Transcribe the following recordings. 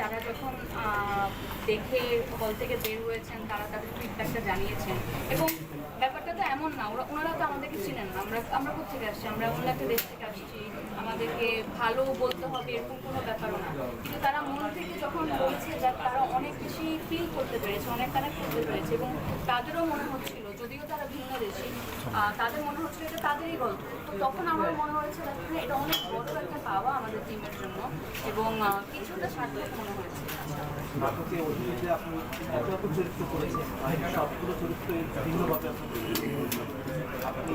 তারা যখন দেখে হল থেকে বের হয়েছেন তারা তাদের ফিডব্যাকটা জানিয়েছেন। এবং ব্যাপারটা তো এমন না, ওনারা তো আমাদেরকে চিনেন না, আমরা কোথেকে আসছি, আমরা অন্য একটা দেশ থেকে আসছি, আমাদেরকে ভালো বলতে হবে এরকম কোনো ব্যাপারও না। কিন্তু তারা মন থেকে যখন বলছে যে তারা অনেক বেশি ফিল করতে পেরেছে, অনেক কানেক্ট করতে পেরেছে, এবং তাদেরও মনে হচ্ছিল, যদিও তারা ভিন্ন দেশি, তাদের মনে হচ্ছিল এটা তাদেরই গল্প। তো তখন আমার মনে হয়েছে যে এটা অনেক বড় একটা পাওয়া আমাদের টিমের জন্য, এবং কিছুটা সার্থক মনে হয়েছে। নাটকে অভিনয়তে আপনি এত এত চরিত্র করেছেন, সবগুলো চরিত্র ভিন্নভাবে আপনি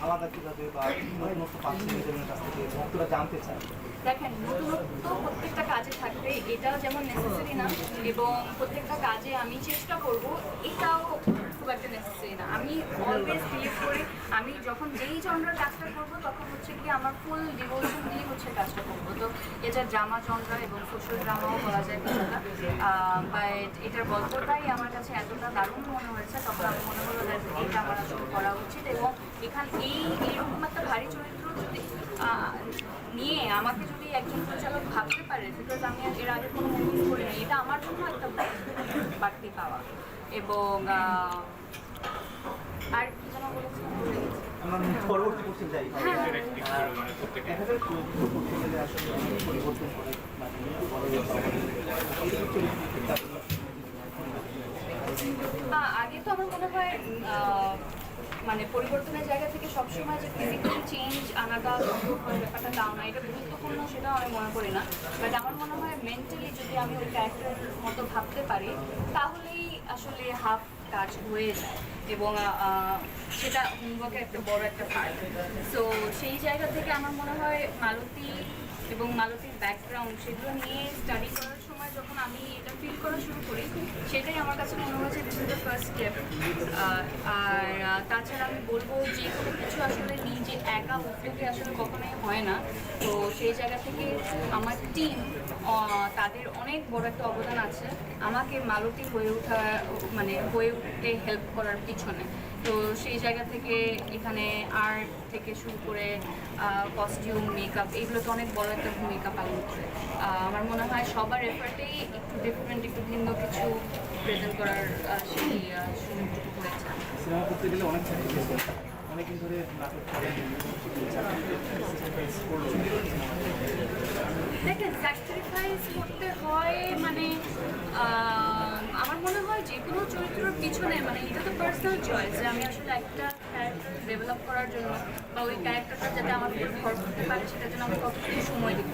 আলাদা কিভাবে বা নতুনত্ব পাচ্ছেন নিজের কাছ থেকে ভক্তরা জানতে চান। দেখেন, নতুনত্ব প্রত্যেকটা কাজে থাকবে, এটা যেমন নেসেসারি না, এবং প্রত্যেকটা কাজে আমি চেষ্টা করব এটাও খুব একটা নেসেসারি না। আমি অলওয়েজ বিলিভ করি আমি যখন যেই জনরার কাজটা করবো তখন হচ্ছে কি আমার ফুল ডিভোশন দিয়ে হচ্ছে কাজটা করবো। তো এটা ড্রামা জনরা এবং সোশ্যাল ড্রামাও বলা যায় কিছুটা, বাট এটার গল্পটাই আমার কাছে এতটা দারুণ মনে হয়েছে, তখন আমার মনে হলো যে এটা আমার আসলে করা উচিত। এবং এখানে এইরকম একটা ভারী চরিত্র যদি নিয়ে আমাকে যদি একজন পরিচালক ভাবতে পারে, বিকজ আমি এর আগে কোনো মুভি করিনি, এটা আমার জন্য একটা বাড়তি পাওয়া। এবং আর কি যেন বলেছিলাম, পরবর্তী কোশ্চেন যাই। পরিবর্তন করে আগে তো আমার মনে হয় মানে পরিবর্তনের জায়গা থেকে সবসময় যে ফিজিক্যাল চেঞ্জ আনাটা ব্যাপারটা তাও না, এটা গুরুত্বপূর্ণ সেটাও আমি মনে করি না। বাট আমার মনে হয় মেন্টালি যদি আমি ওই ক্যারেক্টারের মতো ভাবতে পারি তাহলেই আসলে হাফ কাজ হয়ে যায়, এবং সেটা হোমওয়ার্কের একটা বড় একটা পার্ট। সো সেই জায়গা থেকে আমার মনে হয় মালতী এবং মালতীর ব্যাকগ্রাউন্ড সেগুলো নিয়ে স্টাডি করার সময় যখন আমি এটা ফিল করা শুরু করি, সেটাই আমার কাছে মনে হয়েছে this is the first step. আর তাছাড়া আমি বলবো যে কোনো কিছু আসলে নিজে একা উদ্যোগে আসলে কখনোই হয় না। তো সেই জায়গা থেকে আমার টিম, তাদের অনেক বড় একটা অবদান আছে আমাকে মালতী হয়ে উঠতে হেল্প করার পিছনে। তো সেই জায়গা থেকে এখানে আর্ট থেকে শুরু করে কস্টিউম, মেকআপ, এগুলো তো অনেক বড় একটা ভূমিকা পালন করে। আমার মনে হয় সবার এফার্টেই একটু ডিফারেন্ট, একটু ভিন্ন কিছু প্রেজেন্ট করার সেই সুযোগটুকু হয়েছে। সিনেমা করতে গেলে অনেক অনেকদিন ধরে নাটক করেন। দেখেন, স্যাক্রিফাইস করতে হয় মানে আমার মনে হয় যে কোনো চরিত্রের পিছনে মানে এটা তো পার্সোনাল চয়েস যে আমি আসলে একটা ক্যারেক্টার ডেভেলপ করার জন্য বা ওই ক্যারেক্টারটা যাতে আমার উপর ভর করতে পারে সেটার জন্য আমি কতটুকু সময় দিব,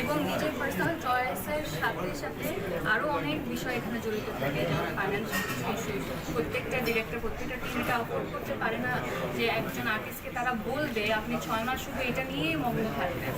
এবং নিজের পার্সোনাল চয়েসের সাথে সাথে আরও অনেক বিষয় এখানে জড়িত থাকে, যেমন ফাইন্যান্সিয়াল ইস্যু। প্রত্যেকটা ডিরেক্টর, প্রত্যেকটা টিমটা অফোর্ড করতে পারে না যে একজন আর্টিস্টকে তারা বলবে আপনি 6 মাস শুধু এটা নিয়েই মগ্ন থাকবেন।